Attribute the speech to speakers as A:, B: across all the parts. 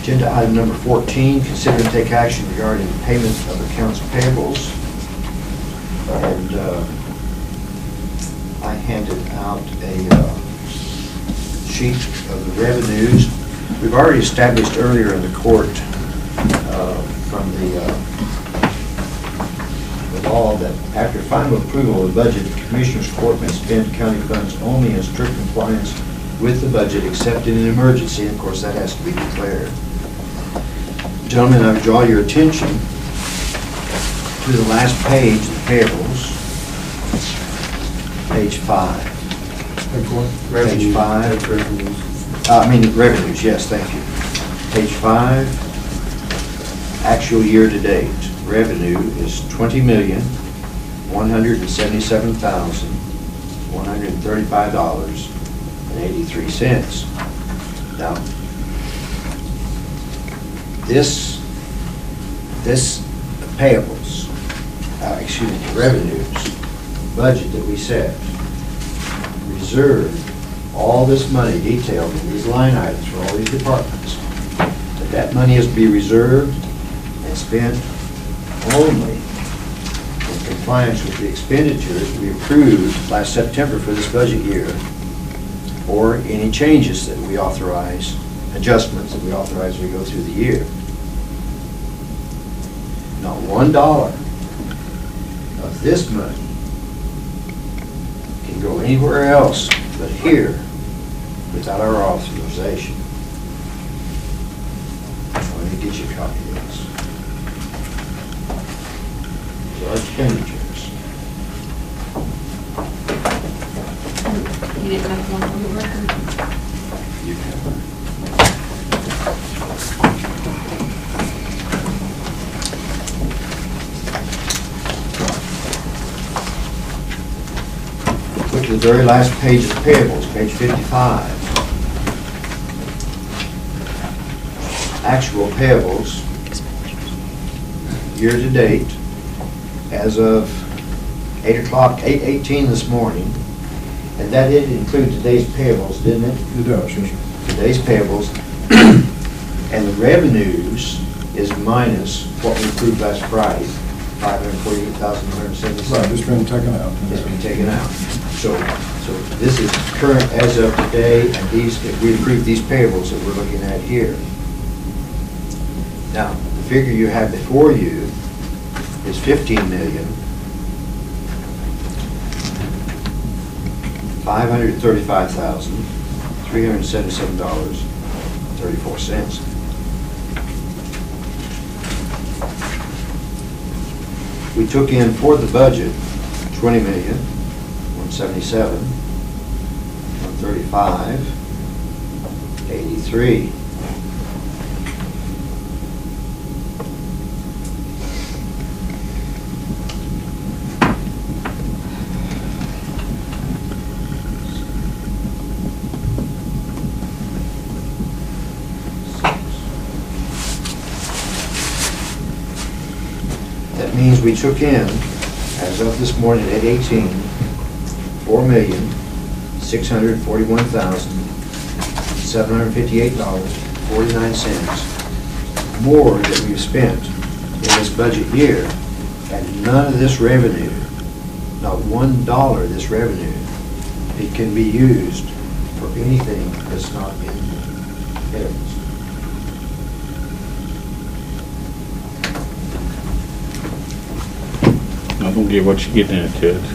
A: Agenda item number 14, consider and take action regarding payment of accounts payables. And I handed out a sheet of the revenues. We've already established earlier in the court from the law that after final approval of the budget, the Commissioners Court may spend county funds only in strict compliance with the budget except in an emergency. Of course, that has to be declared. Gentlemen, I draw your attention to the last page of the payables, page 5. Page 5. Revenues, yes, thank you. Page 5, actual year to date. Revenue is $20,177,135.83. Now, this payables, revenues budget that we set reserved all this money detailed in these line items for all these departments. That money is to be reserved and spent only in compliance with the expenditures we approved last September for this budget year, or any changes that we authorize, adjustments that we authorize as we go through the year. Not $1 of this money can go anywhere else but here without our authorization. Let me get you a copy of this. These are expenditures.
B: You didn't have one on the record?
A: You have. Look at the very last page of the payables, page 55. Actual payables, year to date, as of 8:18 this morning, and that did include today's payables, didn't it?
C: It does, yes, sir.
A: Today's payables, and the revenues is minus what we approved last Friday, $548,177.
C: Right, it's been taken out.
A: It's been taken out. So this is current as of today, and these, if we approve these payables that we're looking at here. Now, the figure you have before you is $15,535,377.34. We took in for the budget $20,177,135.83. That means we took in, as of this morning at 8:18, $4,641,758.49 more than we've spent in this budget year, and none of this revenue, not $1 of this revenue, it can be used for anything that's not in payables.
D: I don't get what you're getting at, Judge.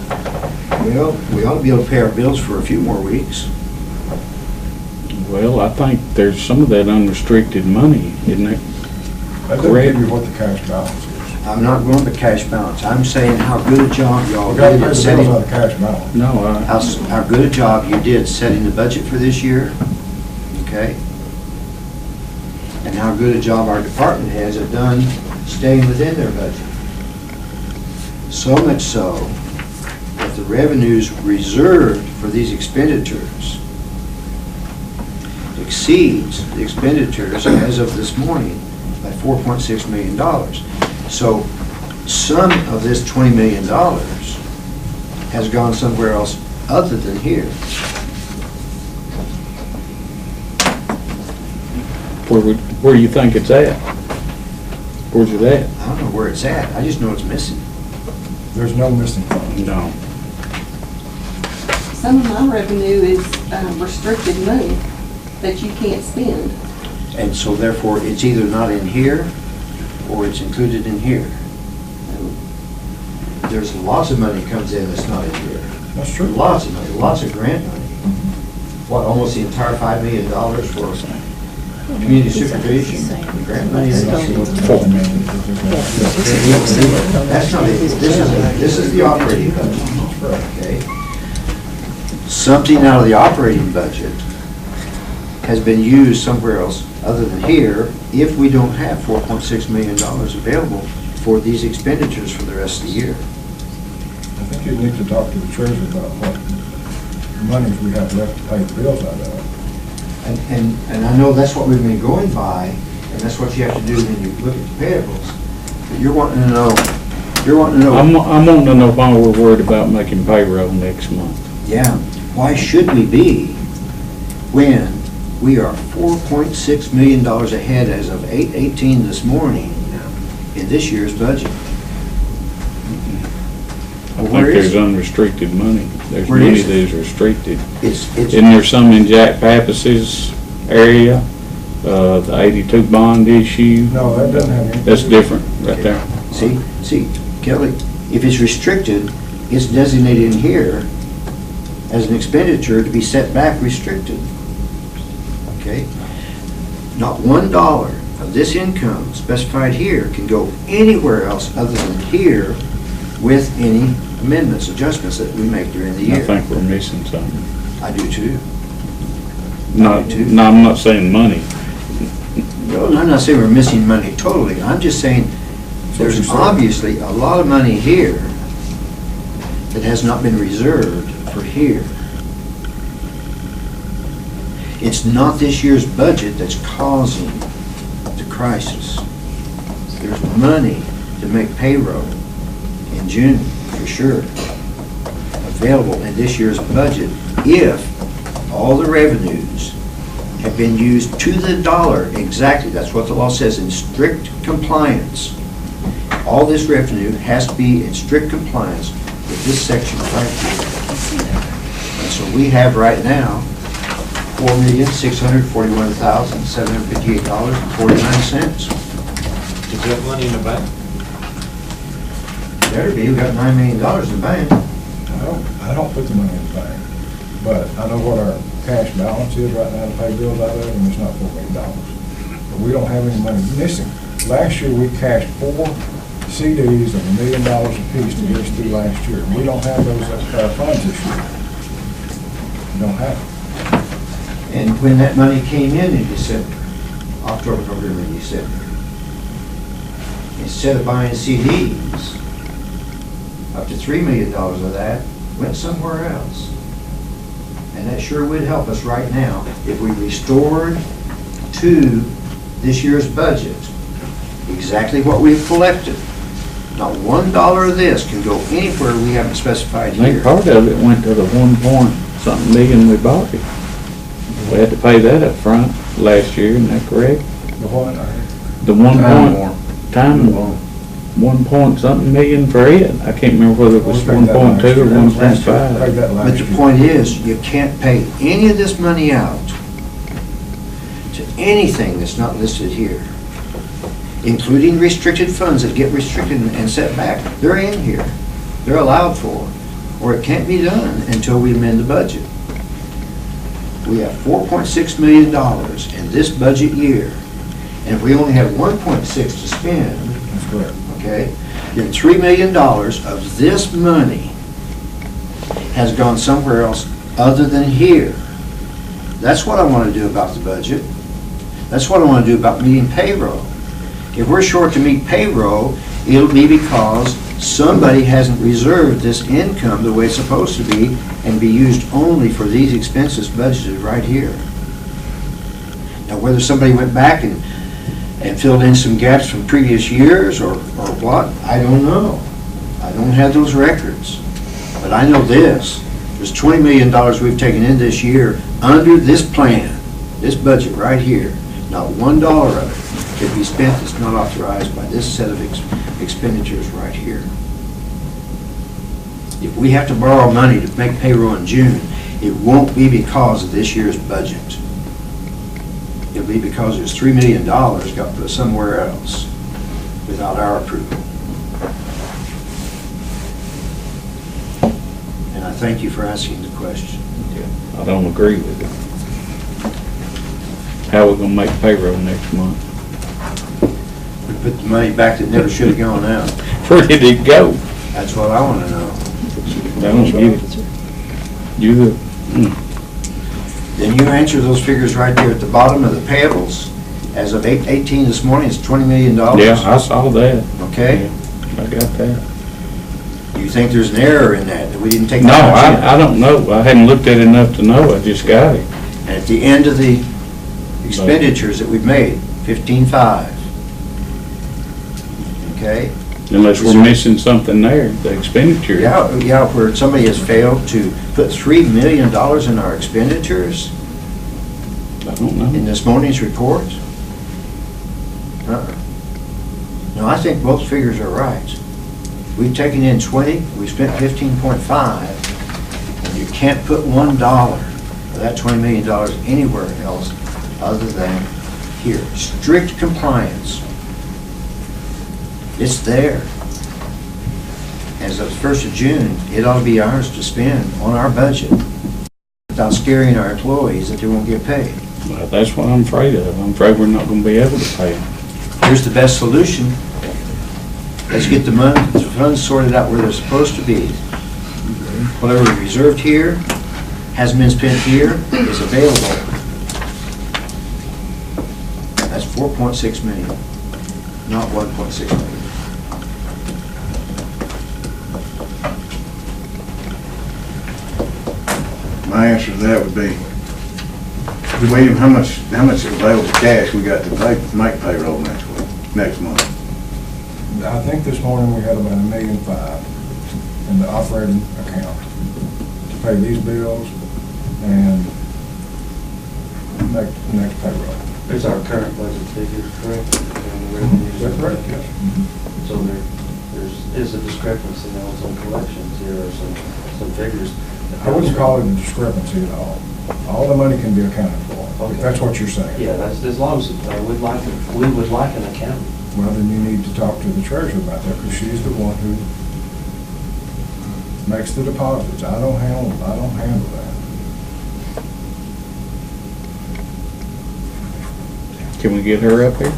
A: Well, we ought to be able to pay our bills for a few more weeks.
D: Well, I think there's some of that unrestricted money, isn't it?
C: That doesn't give you what the cash balance is.
A: I'm not going to cash balance. I'm saying how good a job y'all
C: We got to
A: did
C: pay
A: at
C: the
A: setting,
C: bills out of cash balance.
D: No,
A: how good a job you did setting the budget for this year, okay? And how good a job our department heads have done staying within their budget. So much so that the revenues reserved for these expenditures exceeds the expenditures as of this morning by $4.6 million. So some of this $20 million has gone somewhere else other than here.
D: where do you think it's at? Where's it at?
A: I don't know where it's at, I just know it's missing.
C: There's no missing funds.
D: No.
B: Some of my revenue is restricted money that you can't spend.
A: And so therefore, it's either not in here, or it's included in here. There's lots of money comes in that's not in here.
C: That's true.
A: Lots of money, lots of grant money. What, almost the entire $5 million for community supervision? Grant money? That's not it. This is the operating budget, okay? Something out of the operating budget has been used somewhere else other than here if we don't have $4.6 million available for these expenditures for the rest of the year.
C: I think you need to talk to the treasurer about what monies we have left to pay the bills out of.
A: And I know that's what we've been going by, and that's what you have to do when you look at the payables. But you're wanting to know,
D: I'm wanting to know why we're worried about making payroll next month.
A: yeah, why should we be when we are $4.6 million ahead as of 8/18 this morning in this year's budget?
D: I
A: Well,
D: think
A: where is
D: there's
A: it?
D: unrestricted money. There's
A: Where
D: money
A: is it?
D: that is restricted.
A: It's,
D: Isn't there some in Jack Pappas's area? The 82 bond issue?
C: No, that doesn't have anything.
D: That's different, right there.
A: see, Kelly, if it's restricted, it's designated in here as an expenditure to be set back restricted. Okay? Not $1 of this income specified here can go anywhere else other than here with any amendments, adjustments that we make during the
D: I
A: year.
D: think we're missing something.
A: I do too.
D: No, I'm not saying money.
A: No, I'm not saying we're missing money totally. I'm just saying there's obviously a lot of money here that has not been reserved for here. It's not this year's budget that's causing the crisis. There's money to make payroll in June, for sure, available in this year's budget if all the revenues have been used to the dollar exactly. That's what the law says, in strict compliance. All this revenue has to be in strict compliance with this section right here. And so we have right now $4,641,758.49.
E: Is that money in the bank?
A: Better be, we got $9 million in the bank.
C: I don't put the money in the bank, but I know what our cash balance is right now to pay bills out of, and it's not $4 million. But we don't have any money missing. Last year, we cashed 4 CDs of $1 million apiece to get us through last year. We don't have those funds this year. We don't have them.
A: And when that money came in December, October, November, and December, instead of buying CDs, up to $3 million of that went somewhere else. And that sure would help us right now if we restored to this year's budget exactly what we've collected. Not $1 of this can go anywhere we haven't specified
D: I think
A: here.
D: part of it went to the 1 million we bought it. We had to pay that up front last year, isn't that correct?
C: The what?
D: The time warp. 1 point something million for it. I can't remember whether it was 1.2 or 1.5.
A: But the point is, you can't pay any of this money out to anything that's not listed here, including restricted funds that get restricted and set back. They're in here. They're allowed for, or it can't be done until we amend the budget. We have $4.6 million in this budget year, and if we only have 1.6 to spend,
C: That's correct.
A: okay, then $3 million of this money has gone somewhere else other than here. That's what I want to do about the budget. That's what I want to do about meeting payroll. If we're short to meet payroll, it'll be because somebody hasn't reserved this income the way it's supposed to be and be used only for these expenses budgeted right here. Now, whether somebody went back and filled in some gaps from previous years or what, I don't know. I don't have those records. But I know this, there's $20 million we've taken in this year under this plan, this budget right here. Not $1 of it could be spent that's not authorized by this set of expenditures right here. If we have to borrow money to make payroll in June, it won't be because of this year's budget. It'll be because there's $3 million got put somewhere else without our approval. And I thank you for asking the question.
D: I don't agree with it. How we gonna make payroll next month?
A: We put the money back that never should have gone out.
D: Where did it go?
A: That's what I want to know.
D: I don't get it. You,
A: Then you answer those figures right there at the bottom of the payables. As of 8/18 this morning, it's $20 million.
D: yeah, I saw that.
A: Okay?
D: I got that.
A: You think there's an error in that we didn't take?
D: No,
A: that
D: I don't know. I hadn't looked at it enough to know. I just got it.
A: And at the end of the expenditures that we've made, 15.5. Okay?
D: Unless we're missing something there, the expenditure.
A: Yeah, where somebody has failed to put $3 million in our expenditures
D: I don't know.
A: in this morning's report? No, I think both figures are right. We've taken in 20, we've spent 15.5, and you can't put $1 of that $20 million anywhere else other than here. Strict compliance. It's there. As of the 1st of June, it ought to be ours to spend on our budget without scaring our employees that they won't get paid.
D: Well, that's what I'm afraid of. I'm afraid we're not gonna be able to pay them.
A: Here's the best solution. Let's get the money, the funds sorted out where they're supposed to be. Whatever we reserved here, hasn't been spent here, is available. That's 4.6 million, not 1.6 million.
F: My answer to that would be, William, how much available cash we got to make payroll next month?
C: I think this morning we had about $1.5 million in the operating account to pay these bills and next payroll.
E: Is our current budget figure correct? And the revenues
C: Is that
E: are
C: correct? Yes.
E: So there's a discrepancy now with some collections here or some figures.
C: I wouldn't call it a discrepancy at all. All the money can be accounted for, if that's what you're saying.
E: Yeah, that's as long as we would like an accountant.
C: Well, then you need to talk to the treasurer about that, because she's the one who makes the deposits. I don't handle that.
D: Can we get her up here?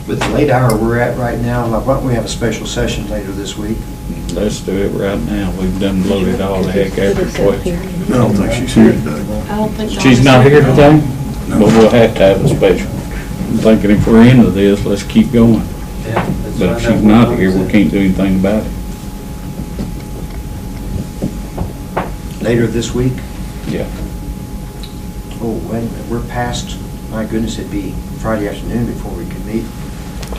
A: With the late hour we're at right now, why don't we have a special session later this week?
D: Let's do it right now. We've done loaded all the heck after questions.
F: I don't think she's here today.
B: I don't think.
D: She's not here today? But we'll have to have a special. I'm thinking if we're into this, let's keep going.
E: Yeah.
D: But if she's not here, we can't do anything about it.
A: Later this week?
D: Yeah.
A: Oh, wait a minute, we're past, my goodness, it'd be Friday afternoon before we could meet.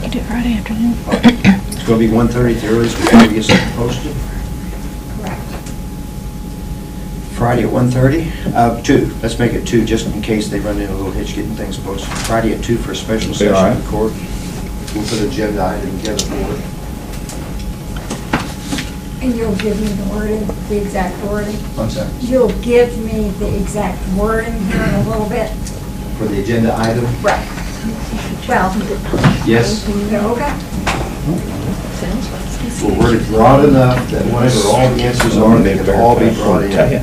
G: You do Friday afternoon.
A: It's gonna be 1:30 at the earliest, we gotta get something posted.
G: Correct.
A: Friday at 1:30? 2, let's make it 2, just in case they run into a little hitch getting things posted. Friday at 2 for a special
D: Okay, all
A: session
D: right.
A: in court. We'll put an agenda item together for it.
G: And you'll give me the wording, the exact wording?
A: One second.
G: You'll give me the exact wording here in a little bit?
A: For the agenda item?
G: Right. Well,
A: Yes.
G: okay.
A: We'll word it broad enough that whenever all the answers are, they can all be brought in. Okay?